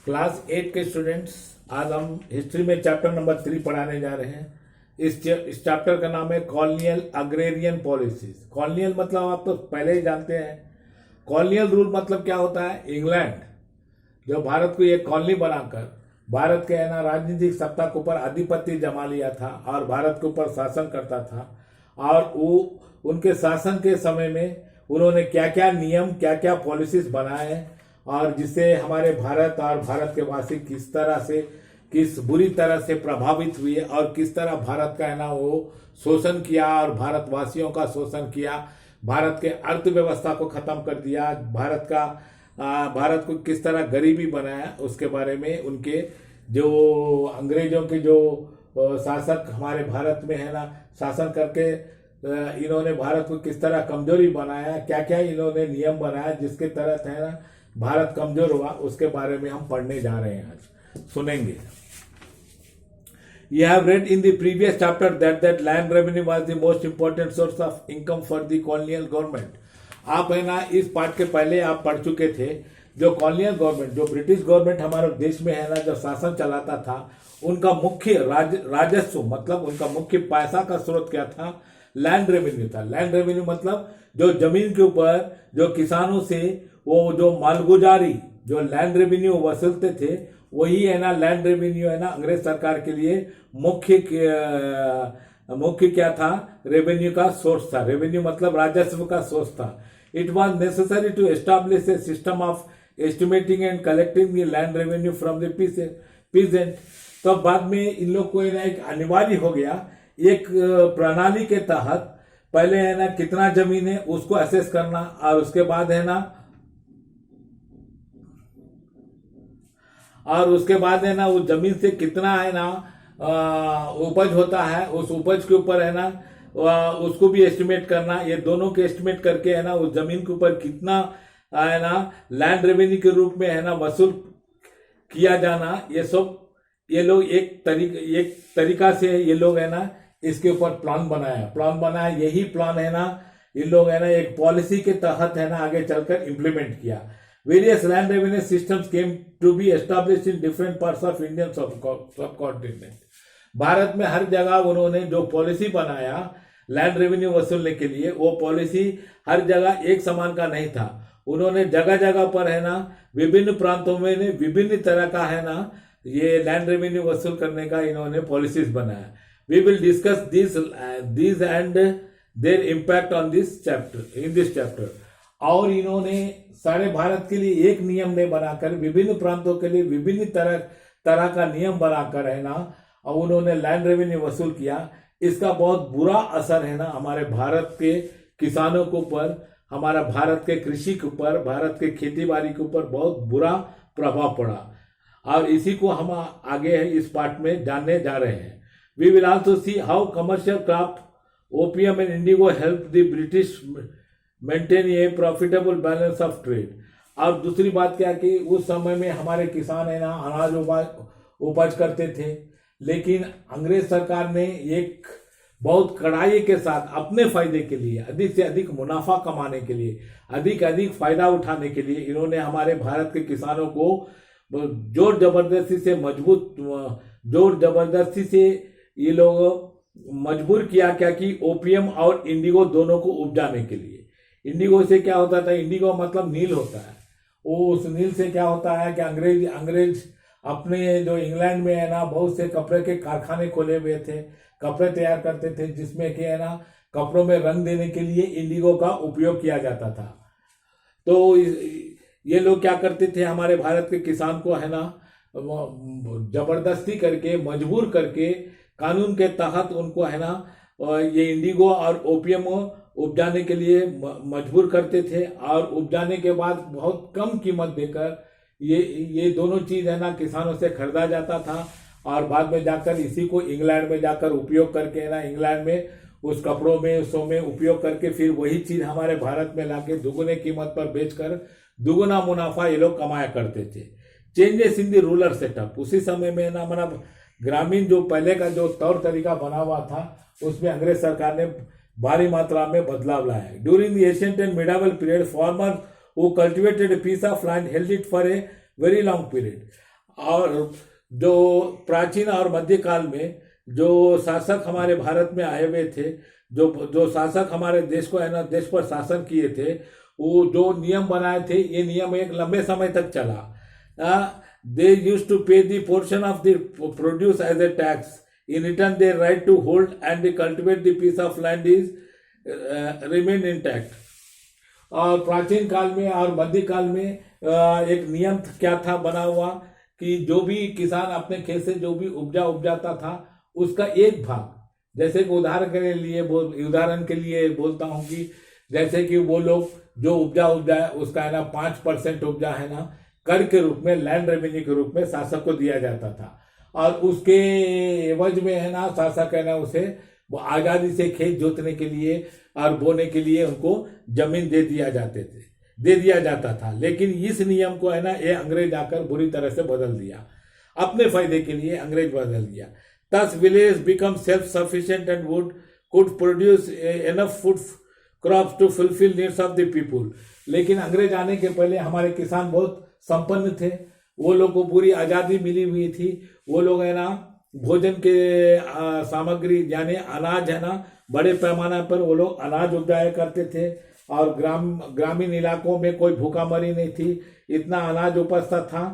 Class 8 के students, आज हम हिस्ट्री में चैप्टर नंबर 3 पढ़ाने जा रहे हैं। इस चैप्टर का नाम है कॉलोनियल अग्रेरियन पॉलिसीज। कॉलोनियल मतलब आप तो पहले ही जानते हैं। कॉलोनियल रूल मतलब क्या होता है? इंग्लैंड जो भारत को एक कॉलोनी बनाकर भारत के है ना राजनीतिक सत्ता के ऊपर आधिपत्य जमा लिया था और भारत के ऊपर शासन करता था। और वो उनके शासन के समय में उन्होंने क्या क्या नियम क्या क्या पॉलिसीज बनाए और जिससे हमारे भारत और भारत के वासी किस बुरी तरह से प्रभावित हुए और किस तरह भारत का है ना वो शोषण किया और भारतवासियों का शोषण किया, भारत के अर्थव्यवस्था को खत्म कर दिया, भारत को किस तरह गरीबी बनाया, उसके बारे में उनके जो अंग्रेजों के जो शासक हमारे भारत में है ना शासन करके इन्होंने भारत को किस तरह कमजोरी बनाया, क्या क्या इन्होंने नियम बनाया जिसके तहत है ना भारत कमजोर हुआ, उसके बारे में हम पढ़ने जा रहे हैं। आज सुनेंगे। You have read in the previous chapter that land revenue was the most important source of income for the colonial government. आप है ना इस पाठ के पहले आप पढ़ चुके थे। जो कॉलोनियल गवर्नमेंट, जो ब्रिटिश गवर्नमेंट हमारे देश में है ना जो शासन चलाता था, उनका मुख्य राजस्व मतलब उनका मुख्य पैसा का स्रोत क्या था? लैंड रेवेन्यू था। लैंड रेवेन्यू मतलब जो जमीन के ऊपर जो किसानों से वो जो मालगुजारी जो लैंड रेवेन्यू वसूलते थे, वही है ना लैंड रेवेन्यू है ना अंग्रेज सरकार के लिए मुख्य क्या था? रेवेन्यू का सोर्स था। रेवेन्यू मतलब राजस्व का सोर्स था। It was necessary to establish a system of estimating and collecting the land revenue from the peasant. तो बाद में इन लोग को एक अनिवार्य हो गया, एक प्रणाली के तहत पहले है ना कितना जमीन है उसको असेस करना और उसके बाद है ना उस जमीन से कितना है ना उपज होता है, उस उपज के ऊपर है ना उसको भी एस्टिमेट करना। ये दोनों के एस्टिमेट करके है ना उस जमीन के ऊपर कितना है ना लैंड रेवेन्यू के रूप में है ना वसूल किया जाना, ये लोग एक तरीका से ये लोग है ना इसके ऊपर प्लान बनाया। यही प्लान है ना इन लोग है ना एक पॉलिसी के तहत है ना आगे चलकर इंप्लीमेंट किया। Various land revenue systems came to be established in different parts of Indian subcontinent. Bharat में हर जगह उन्होंने जो पॉलिसी बनाया लैंड रेवेन्यू वसूलने के लिए, वो पॉलिसी हर जगह एक समान का नहीं था। उन्होंने जगह जगह पर है ना विभिन्न प्रांतों में विभिन्न तरह का है ना ये लैंड रेवेन्यू वसूल करने का इन्होंने पॉलिसीज बनाया। We will discuss this and their impact on this chapter. और इन्होंने सारे भारत के लिए एक नियम ने बनाकर विभिन्न प्रांतों के लिए विभिन्न तरह का नियम बनाकर है ना और उन्होंने लैंड रेवेन्यू वसूल किया। इसका बहुत बुरा असर है ना हमारे भारत के किसानों के ऊपर, हमारा भारत के कृषि के ऊपर, भारत के खेती बाड़ी के ऊपर बहुत बुरा प्रभाव पड़ा। और इसी को हम आगे है इस पार्ट में जानने जा रहे हैं। We will also see how commercial crop opium and indigo help the British maintain a profitable balance of trade. और दूसरी बात क्या कि उस समय में हमारे किसान है ना अनाज उपज करते थे, लेकिन अंग्रेज सरकार ने एक बहुत कड़ाई के साथ अपने फायदे के लिए, अधिक से अधिक मुनाफा कमाने के लिए, अधिक फायदा उठाने के लिए इन्होंने हमारे भारत के किसानों को जोर जबरदस्ती से ये लोग मजबूर किया क्या कि ओपियम और इंडिगो दोनों को उपजाने के लिए। इंडिगो से क्या होता था? इंडिगो मतलब नील होता है। वो उस नील से क्या होता है कि अंग्रेज अपने जो इंग्लैंड में है ना बहुत से कपड़े के कारखाने खोले हुए थे, कपड़े तैयार करते थे जिसमें कि है ना कपड़ों में रंग देने के लिए इंडिगो का उपयोग किया जाता था। तो ये लोग क्या करते थे, हमारे भारत के किसान को है ना जबरदस्ती करके मजबूर करके कानून के तहत उनको है ना ये इंडिगो और ओपियम उपजाने के लिए मजबूर करते थे। और उपजाने के बाद बहुत कम कीमत देकर ये दोनों चीज है ना किसानों से खरीदा जाता था और बाद में जाकर इसी को इंग्लैंड में जाकर उपयोग करके है ना इंग्लैंड में उस कपड़ों में उसों में उपयोग करके फिर वही चीज हमारे भारत में लाके दुगुने कीमत पर बेचकर दुगुना मुनाफा ये लोग कमाया करते थे। Changes in the rural setup, उसी समय में ना मतलब ग्रामीण जो पहले का जो तौर तरीका बना हुआ था उसमें अंग्रेज सरकार ने भारी मात्रा में बदलाव लाया। During the ancient and medieval period farmer who cultivated a piece of land held it for a very long period. और जो प्राचीन और मध्यकाल में जो शासक हमारे भारत में आए हुए थे, जो जो शासक हमारे देश को है ना, देश पर शासन किए थे, वो जो नियम बनाए थे, ये नियम एक लंबे समय तक चला। They use to pay the portion of the produce as a tax, in return they right to hold and cultivate the piece of land is remain intact. और प्राचीन काल में और मध्यकाल में एक नियम क्या था बना हुआ कि जो भी किसान अपने खेत से जो भी उपजाता था, उसका एक भाग, जैसे कि उदाहरण के लिए बोलता हूं कि जैसे कि वो लोग जो उपजा है उसका है ना 5% उपजा है ना कर के रूप में, लैंड रेवेन्यू के रूप में शासक को दिया जाता था। और उसके एवज में है ना शासक है ना उसे वो आजादी से खेत जोतने के लिए और बोने के लिए उनको जमीन दे दिया जाता था। लेकिन इस नियम को है ना ये अंग्रेज आकर बुरी तरह से बदल दिया, अपने फायदे के लिए अंग्रेज बदल दिया। Thus village become self-sufficient and could produce enough food crops to fulfill needs of the people। लेकिन अंग्रेज आने के पहले हमारे किसान बहुत संपन्न थे, वो लोग को पूरी आज़ादी मिली हुई थी। वो लोग है ना भोजन के सामग्री यानी अनाज है ना बड़े पैमाने पर वो लोग अनाज उपजाया करते थे, और ग्रामीण इलाकों में कोई भूखामरी नहीं थी, इतना अनाज उपस्थित था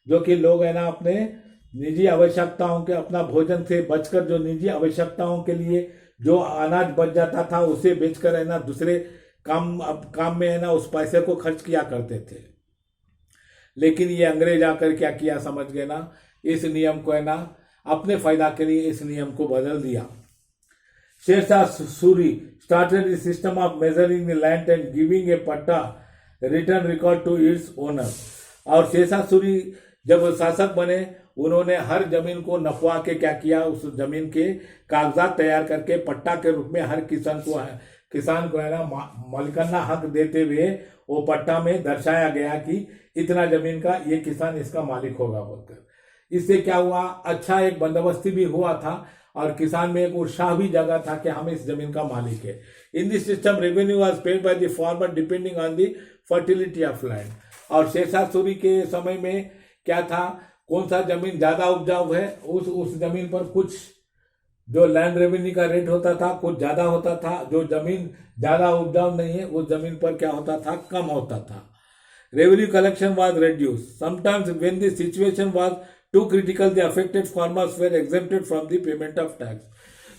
जो कि लोग है ना अपने निजी आवश्यकताओं के, अपना भोजन से बचकर जो निजी आवश्यकताओं के लिए जो अनाज बच जाता था उसे बेचकर है ना दूसरे काम में है ना उस पैसे को खर्च किया करते थे। लेकिन ये अंग्रेज आकर क्या किया समझ गए ना, इस नियम को है ना अपने फायदा के लिए इस नियम को बदल दिया। Sher Shah Suri started the system of measuring the land and giving a patta return record to its owner. और शेरशाह सूरी जब शासक बने, उन्होंने हर जमीन को नपवा के क्या किया, उस जमीन के कागजात तैयार करके पट्टा के रूप में हर किसान को है ना मालिकाना हक देते हुए वो पट्टा में दर्शाया गया कि इतना जमीन का ये किसान इसका मालिक होगा बोलकर। इससे क्या हुआ, अच्छा एक बंदोबस्ती भी हुआ था और किसान में एक उत्साह भी जगा था कि हम इस जमीन का मालिक है। In this system revenue was paid by the farmer depending on the fertility of land. और शेरशाह सूरी के समय में क्या था, कौन सा जमीन ज्यादा उपजाऊ है उस जमीन पर कुछ जो लैंड रेवेन्यू का रेट होता था कुछ ज्यादा होता था, जो जमीन ज्यादा उपजाऊ नहीं है उस जमीन पर क्या होता था, कम होता था। Revenue collection was reduce sometimes when the situation was too critical the affected farmers were exempted from the payment of tax.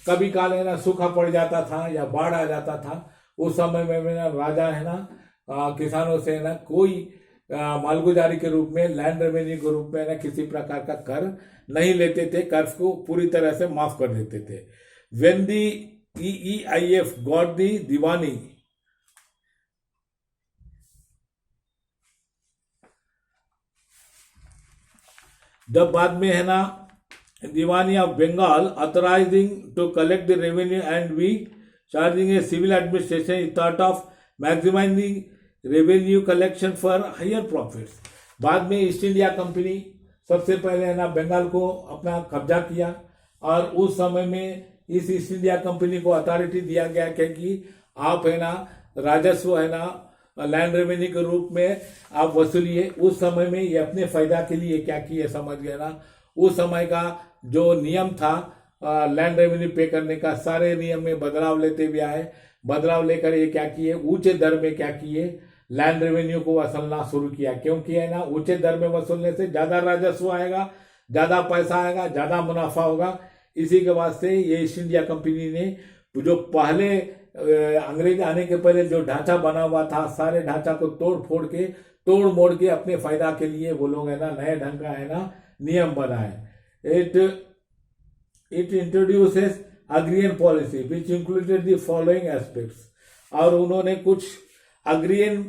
कभी काल है ना सूखा पड़ जाता था या बाढ़ आ जाता था, उस समय में ना राजा है ना किसानों से ना कोई मालगुजारी के रूप में, लैंड रेवेन्यू के रूप में ना किसी प्रकार का कर नहीं लेते थे, कर्ज को पूरी तरह से माफ कर देते थे। When the EEIF got the diwani, जब बाद में है ना diwani of Bengal authorising to collect the revenue and be charging a civil administration thought of maximising revenue collection for higher profits. बाद में ईस्ट इंडिया कंपनी सबसे पहले है ना बंगाल को अपना कब्जा किया, और उस समय में इस ईस्ट इंडिया कंपनी को अथॉरिटी दिया गया कि आप है ना राजस्व है ना लैंड रेवेन्यू के रूप में आप वसूलिए। उस समय में ये अपने फायदा के लिए क्या किए समझ गए ना, उस समय का जो नियम था लैंड रेवेन्यू पे करने का, सारे नियम में बदलाव लेते हुए आए। बदलाव लेकर ये क्या किए, ऊंचे दर में क्या किए, लैंड रेवेन्यू को वसूलना शुरू किया। क्योंकि है ना ऊंचे दर में वसूलने से ज्यादा राजस्व आएगा, ज्यादा पैसा आएगा, ज्यादा मुनाफा होगा। इसी के वास्ते ये ईस्ट इंडिया कंपनी ने जो पहले अंग्रेज आने के पहले जो ढांचा बना हुआ था, सारे ढांचा को तोड़ मोड़ के अपने फायदा के लिए वो लोग है ना नए ढंग का है ना नियम बनाए। It introduces agrarian policy which included the following aspects. और उन्होंने कुछ अग्रियन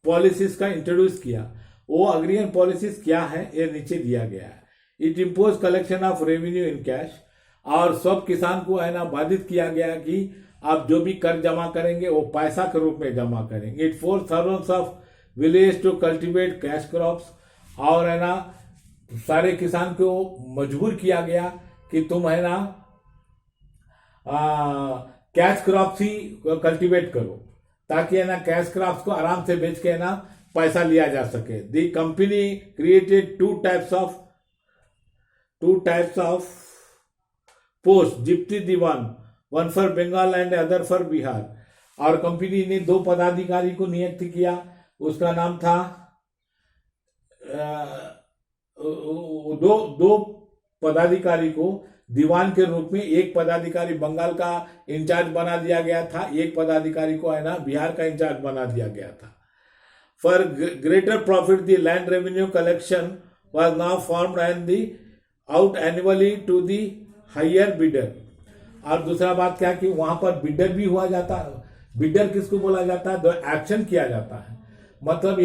पॉलिसीज का इंट्रोड्यूस किया। वो अग्रियन पॉलिसीज क्या है ये नीचे दिया गया है। It impose collection of revenue in cash, और सब किसान को है ना बाधित किया गया कि आप जो भी कर जमा करेंगे वो पैसा के रूप में जमा करेंगे। It force thirds of village to cultivate cash crops, और है ना सारे किसान को मजबूर किया गया कि तुम है ना कैश क्रॉप्स ही कल्टीवेट करो, ताकि है ना कैश क्रॉप्स को आराम से बेच के है ना पैसा लिया जा सके। The company created two types of 2 types of post, deputy diwan, one for Bengal and other for Bihar. और कंपनी ने 2 पदाधिकारी को नियुक्त किया, उसका नाम था दो पदाधिकारी को दीवान के रूप में, एक पदाधिकारी बंगाल का इंचार्ज बना दिया गया था, एक पदाधिकारी को है ना बिहार का इंचार्ज बना दिया गया था। For greater profit the land revenue collection was now formed and the out annually to the higher bidder. और दूसरा बात क्या कि वहां पर बिडर भी हुआ जाता है। बिडर किसको बोला जाता है? जो एक्शन किया जाता है, मतलब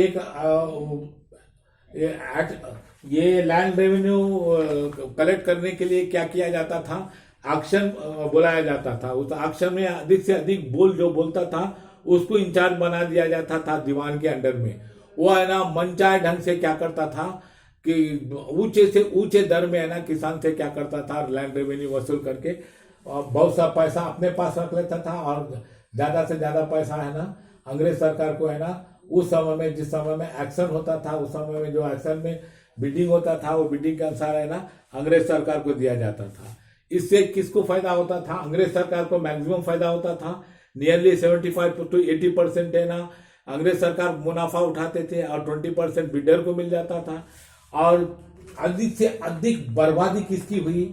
ये लैंड रेवेन्यू कलेक्ट करने के लिए क्या किया जाता था? एक्शन बुलाया जाता था। उस एक्शन में अधिक से अधिक जो बोलता था उसको इंचार्ज बना दिया जाता था दीवान के अंडर में। वो है ना मनचाहे ढंग से क्या करता था कि ऊंचे से ऊंचे दर में है ना किसान से क्या करता था, लैंड रेवेन्यू वसूल करके और बहुत सा पैसा अपने पास रख लेता था और ज्यादा से ज्यादा पैसा है ना अंग्रेज सरकार को है ना उस समय में, जिस समय में एक्शन होता था, उस समय में जो एक्शन में बिडिंग होता था वो बिडिंग के अनुसार है ना अंग्रेज सरकार को दिया जाता था। इससे किसको फायदा होता था? अंग्रेज सरकार को मैक्सिमम फायदा होता था। नियरली 75 to 80% है ना अंग्रेज सरकार मुनाफा उठाते थे और 20% बिडर को मिल जाता था। और अधिक से अधिक बर्बादी किसकी हुई?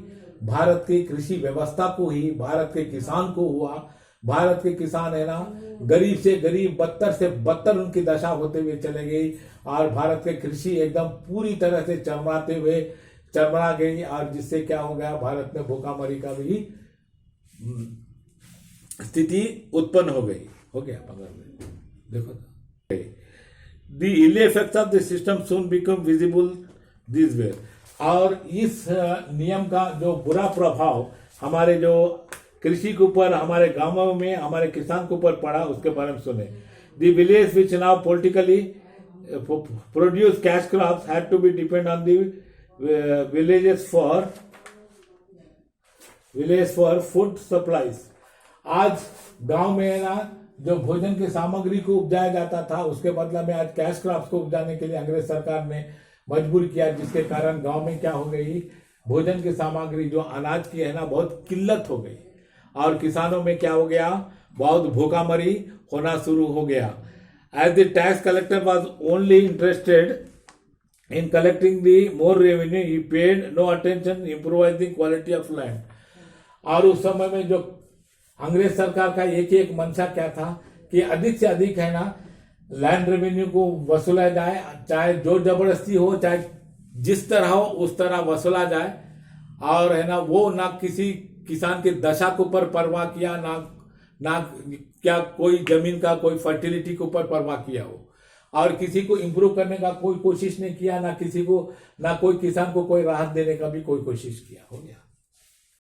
भारत की कृषि व्यवस्था को ही, भारत के किसान को हुआ। भारत के किसान है ना गरीब से गरीब, बदतर से बदतर उनकी दशा होते हुए चले गई और भारत के कृषि एकदम पूरी तरह से चरमरा गई। और जिससे क्या हो गया, भारत में भूखमरी का भी स्थिति उत्पन्न हो गया। देखो the ill effects of the system soon become visible this way. और इस नियम का जो बुरा प्रभाव हमारे जो कृषि के ऊपर, हमारे गांवों में, हमारे किसान के ऊपर पड़ा, उसके बारे में सुने। The village which now politically produce cash crops had to be depend on the villages for food supplies. आज गांव में है ना जो भोजन की सामग्री को उपजाया जाता था, उसके बदले में आज कैश क्रॉप्स को उपजाने के लिए अंग्रेज सरकार ने मजबूर किया, जिसके कारण गांव में क्या हो गई, भोजन की सामग्री जो अनाज की है ना बहुत किल्लत हो गई और किसानों में क्या हो गया, बहुत भूखमरी होना शुरू हो गया। As the tax collector was only interested in collecting the more revenue, he paid no attention improvising quality of land. और उस समय में जो अंग्रेज सरकार का एक मंशा क्या था कि अधिक से अधिक है ना लैंड रेवेन्यू को वसूला जाए, चाहे जोर जबरदस्ती हो, चाहे जिस तरह हो उस तरह वसूला जाए। और है ना वो ना किसी किसान की दशा के ऊपर परवाह किया, ना क्या कोई जमीन का कोई फर्टिलिटी के ऊपर परवाह किया हो, और किसी को इम्प्रूव करने का कोई कोशिश नहीं किया, ना कोई किसान को कोई राहत देने का भी कोई कोशिश किया। हो गया।